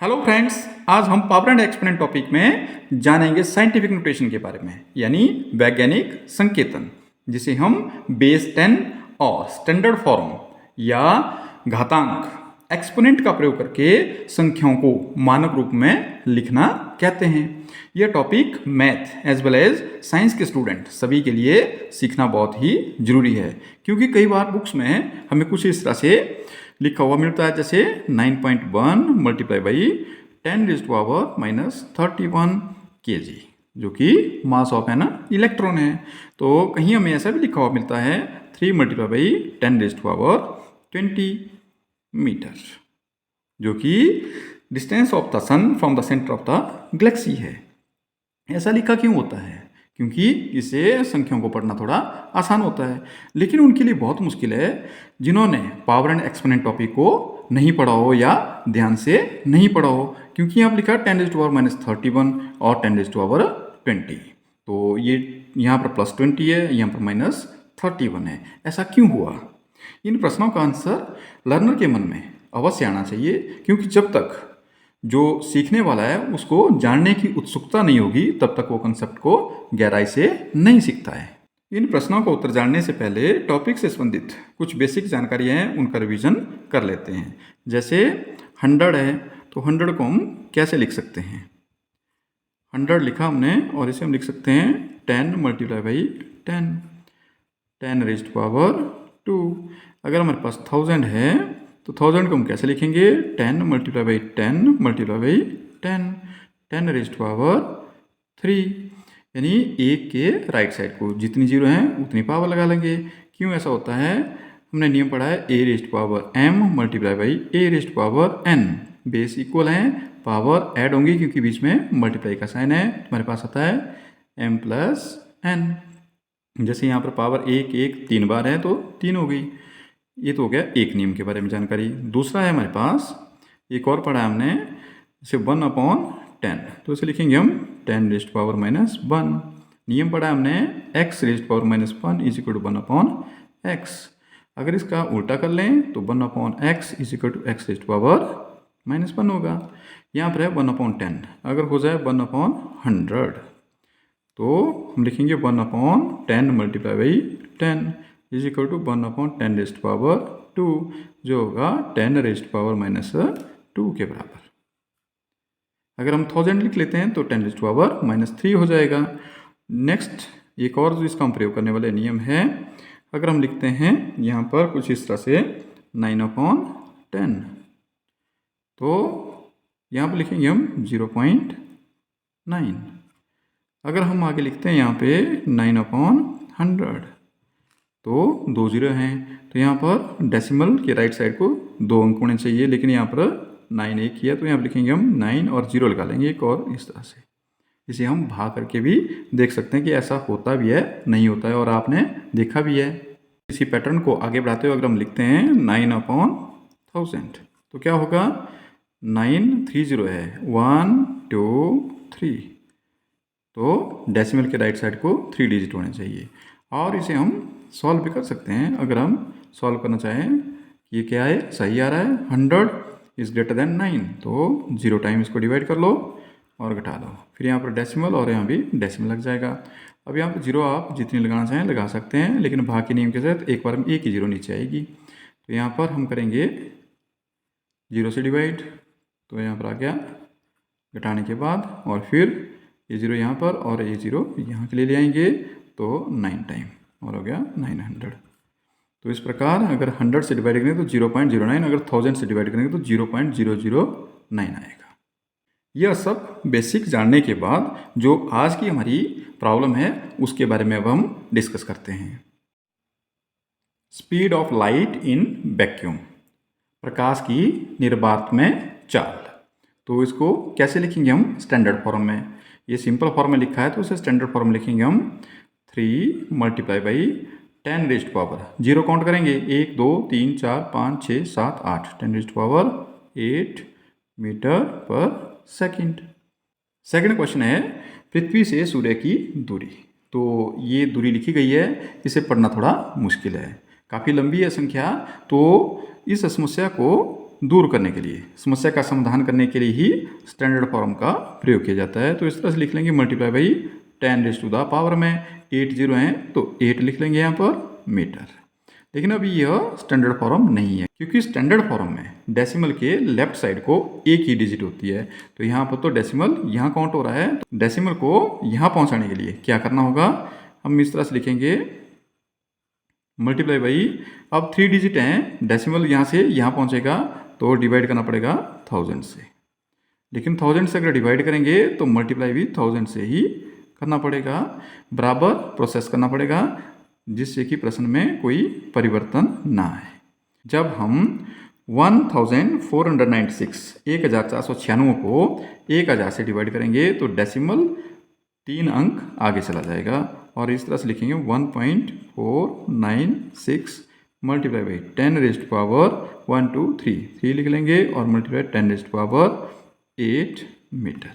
Hello friends, आज हम power and exponent topic में जानेंगे साइंटिफिक नोटेशन के बारे में, यानी वैज्ञानिक संकेतन, जिसे हम बेस 10 और स्टैंडर्ड फॉर्म या घातांक एक्सपोनेंट का प्रयोग करके संख्याओं को मानक रूप में लिखना कहते हैं। यह topic math as well as science के स्टूडेंट सभी के लिए सीखना बहुत ही जरूरी है, क्योंकि कई बार बुक्स में हमें कुछ इस तरह से लिखा हुआ मिलता है, जैसे 9.1 मल्टीप्लाई बाई 10⁻³ kg, जो कि मास ऑफ इलेक्ट्रॉन है। तो कहीं हमें ऐसा भी लिखा हुआ मिलता है 3 मल्टीप्लाई बाई 10⁻20 मीटर, जो कि distance of the sun from the centre of the galaxy है। ऐसा लिखा क्यों होता है? क्योंकि इससे संख्याओं को पढ़ना थोड़ा आसान होता है, लेकिन उनके लिए बहुत मुश्किल है जिन्होंने पावर एंड एक्सपोनेंट टॉपिक को नहीं पढ़ा हो या ध्यान से नहीं पढ़ा हो, क्योंकि यहाँ पर लिखा है 10⁻31 और 10⁻20। तो ये यहाँ पर +20 है, यहाँ पर -31 है। ऐसा क्यों हुआ? इन प्रश्नों का आंसर लर्नर के मन में अवश्य आना चाहिए, क्योंकि जब तक जो सीखने वाला है उसको जानने की उत्सुकता नहीं होगी तब तक वो कंसेप्ट को गहराई से नहीं सीखता है। इन प्रश्नों का उत्तर जानने से पहले टॉपिक से संबंधित कुछ बेसिक जानकारियाँ हैं, उनका रिवीजन कर लेते हैं। जैसे 100 है, तो 100 को हम कैसे लिख सकते हैं? 100 लिखा हमने और इसे हम लिख सकते हैं 10 मल्टीप्लाई बाई 10⁻²। अगर हमारे पास 1000 है तो 1000 को हम कैसे लिखेंगे? 10 मल्टीप्लाई बाई 10 मल्टीप्लाई बाई 10⁻3, यानी एक के राइट साइड को जितनी जीरो हैं उतनी पावर लगा लेंगे। क्यों ऐसा होता है? हमने नियम पढ़ा है a⁻m multiply by a⁻n। Base equal हैं, पावर ऐड होंगी क्योंकि बीच में मल्टीप्लाई का साइन है। हमारे पास आता है m+n। जैसे यहाँ पर पावर 1 1 3 बार है तो 3 हो गई। ये तो हो गया एक नियम के बारे में जानकारी। दूसरा है हमारे पास, एक और पढ़ा है हमने, जैसे 1/10, तो इसे लिखेंगे हम 10⁻⁻1। नियम पढ़ा है हमने x⁻⁻1 = 1/x। अगर इसका उल्टा कर लें तो 1/x = x⁻⁻1 होगा। यहाँ पर है 1/10। अगर हो जाए 1/100 तो हम लिखेंगे 1/10 मल्टीप्लाई बाई 10 = 1/10⁻², जो होगा 10⁻⁻2 के बराबर। अगर हम 1000 लिख लेते हैं तो 10⁻³ हो जाएगा। नेक्स्ट एक और जो इसका हम प्रयोग करने वाले नियम है, अगर हम लिखते हैं यहाँ पर कुछ इस तरह से 9/10, तो यहाँ पर लिखेंगे हम 0.9। अगर हम आगे लिखते हैं यहाँ पे 9/100, तो 2 जीरो हैं, तो यहाँ पर डेसिमल के राइट साइड को 2 अंक होने चाहिए, लेकिन यहाँ पर 9 एक किया तो यहाँ पर लिखेंगे हम 9 और 0 लगा लेंगे एक और इस तरह से। इसे हम भाग करके भी देख सकते हैं कि ऐसा होता भी है, नहीं होता है, और आपने देखा भी है। इसी पैटर्न को आगे बढ़ाते हुए अगर हम लिखते हैं 9/1000, तो क्या होगा? 9 3 0 है, 1 2 3, तो डेसिमल के राइट साइड को 3 डिजिट होने चाहिए। और इसे हम सॉल्व भी कर सकते हैं। अगर हम सॉल्व करना चाहें कि ये क्या है, सही आ रहा है, 100 > 9, तो 0 टाइम इसको डिवाइड कर लो और घटा लो, फिर यहाँ पर डेसिमल और यहाँ भी डेसिमल लग जाएगा। अब यहाँ पर 0 आप जितनी लगाना चाहें लगा सकते हैं, लेकिन भाग के नियम के साथ एक बार में एक ही 0 नीचे आएगी। तो यहाँ पर हम करेंगे 0 से डिवाइड, तो यहाँ पर आ गया घटाने के बाद, और फिर ये 0 यहाँ पर और ये 0 यहाँ के लिए ले आएंगे, तो 9 टाइम और हो गया 900। तो इस प्रकार अगर 100 से डिवाइड करेंगे तो 0.09, अगर 1000 से डिवाइड करेंगे तो 0.009 आएगा। यह सब बेसिक जानने के बाद जो आज की हमारी प्रॉब्लम है उसके बारे में अब हम डिस्कस करते हैं। Speed of light in vacuum, प्रकाश की निर्वात में चाल। तो इसको कैसे लिखेंगे हम? स्टैंडर्ड फॉर्म में। ये सिंपल फॉर्म में लिखा है तो उसे स्टैंडर्ड फॉर्म लिखेंगे हम 3 मल्टीप्लाई बाई 10⁻, 0 काउंट करेंगे 1 2 3 4 5 6 7 8, 10⁸8 मीटर/सेकंड। सेकंड क्वेश्चन है पृथ्वी से सूर्य की दूरी। तो ये दूरी लिखी गई है, इसे पढ़ना थोड़ा मुश्किल है, काफ़ी लंबी है संख्या। तो इस समस्या को दूर करने के लिए, समस्या का समाधान करने के लिए ही स्टैंडर्ड फॉर्म का प्रयोग किया जाता है। तो इस तरह से लिख लेंगे मल्टीप्लाई बाई 10⁻⁴ में 8 जीरो हैं तो 8 लिख लेंगे यहाँ पर मीटर। लेकिन अभी यह स्टैंडर्ड फॉर्म नहीं है, क्योंकि स्टैंडर्ड फॉर्म में डेसिमल के लेफ्ट साइड को एक ही डिजिट होती है। तो यहाँ पर तो डेसिमल यहाँ काउंट हो रहा है, तो डेसिमल को यहाँ पहुँचाने के लिए क्या करना होगा, हम इस तरह से लिखेंगे मल्टीप्लाई बाई, अब 3 डिजिट हैं, डेसिमल यहाँ से यहाँ पहुँचेगा तो डिवाइड करना पड़ेगा 1000 से। लेकिन 1000 से अगर डिवाइड करेंगे तो मल्टीप्लाई भी 1000 से ही करना पड़ेगा, बराबर प्रोसेस करना पड़ेगा, जिससे कि प्रश्न में कोई परिवर्तन ना आए। जब हम 1496 को 1000 से डिवाइड करेंगे तो डेसिमल 3 अंक आगे चला जाएगा और इस तरह से लिखेंगे 1.496 मल्टीप्लाई बाई 10⁻1 2 3 लिख लेंगे और मल्टीप्लाई 10⁻8 मीटर।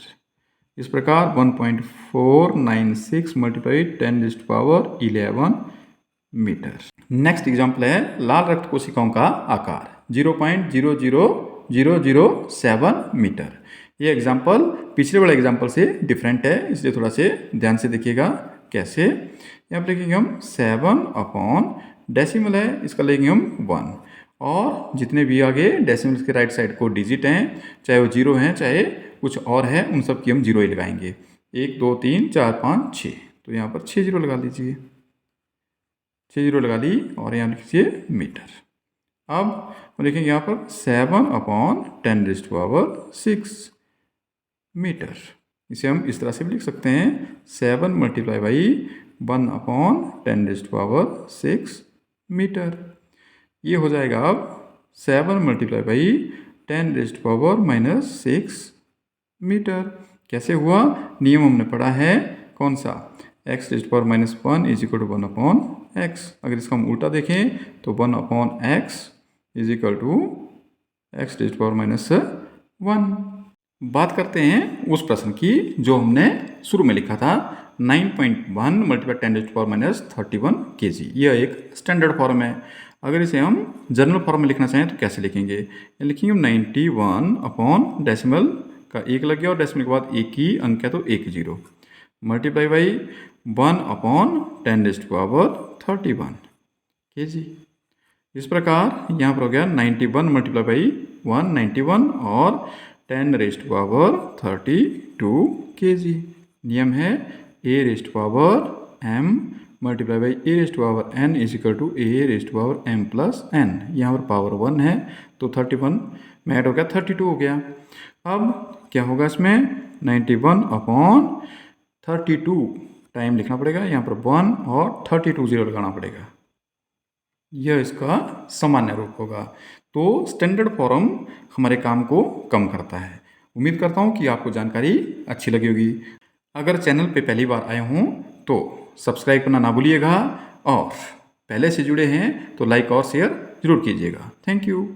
इस प्रकार 1.496 मल्टीप्लाई 10⁻11 मीटर। नेक्स्ट एग्जाम्पल है लाल रक्त कोशिकाओं का आकार 0.00007 मीटर। ये एग्जाम्पल पिछले वाले एग्जाम्पल से डिफरेंट है, इसलिए थोड़ा से ध्यान से देखिएगा कैसे। यहाँ पर लिखेंगे हम 7 अपॉन डेसिमल है, इसका लेंगे हम 1 और जितने भी आगे डेसिमल के राइट साइड को डिजिट हैं, चाहे वो 0 हैं चाहे कुछ और है, उन सब की हम 0 ही लगाएंगे। 1 2 3 4 5 6, तो यहाँ पर 6 0 लगा लीजिए, 6 0 लगा ली और यहाँ लिखिए मीटर। अब हम लिखेंगे यहाँ पर 7 अपॉन 10⁻6 मीटर। इसे हम इस तरह से भी लिख सकते हैं 7 मल्टीप्लाई बाई 1 अपॉन 10⁻6 मीटर। ये हो जाएगा अब 7 मल्टीप्लाई बाई 10⁻⁻6 मीटर। कैसे हुआ, नियम हमने पढ़ा है कौन सा, x⁻⁻1 is equal to 1 upon x। अगर इसका हम उल्टा देखें तो 1 upon x is equal to x⁻⁻1। बात करते हैं उस प्रश्न की जो हमने शुरू में लिखा था 9.1 मल्टीप्लाई 10⁻31 kg। यह एक स्टैंडर्ड फॉर्म है। अगर इसे हम जनरल फॉर्म में लिखना चाहें तो कैसे लिखेंगे, लिखेंगे 91 अपॉन डेसिमल का 1 लग गया और डेसिमल के बाद एक ही अंक है तो 1 0 मल्टीप्लाई बाई 1 अपॉन 10⁻31 kg। इस प्रकार यहाँ पर हो गया 91 मल्टीप्लाई बाई 191 और 10⁻32 kg। नियम है a⁻m multiply by a⁻n is equal to a⁻m plus n। यहाँ पर पावर 1 है तो 31 में ऐड हो गया 32 हो गया। अब क्या होगा इसमें 91 अपॉन 32 टाइम लिखना पड़ेगा, यहाँ पर 1 और 32 0 लगाना पड़ेगा, यह इसका सामान्य रूप होगा। तो स्टैंडर्ड फॉर्म हमारे काम को कम करता है। उम्मीद करता हूँ कि आपको जानकारी अच्छी लगी होगी। अगर चैनल पे पहली बार आए हों तो सब्सक्राइब करना ना भूलिएगा और पहले से जुड़े हैं तो लाइक और शेयर जरूर कीजिएगा। Thank you.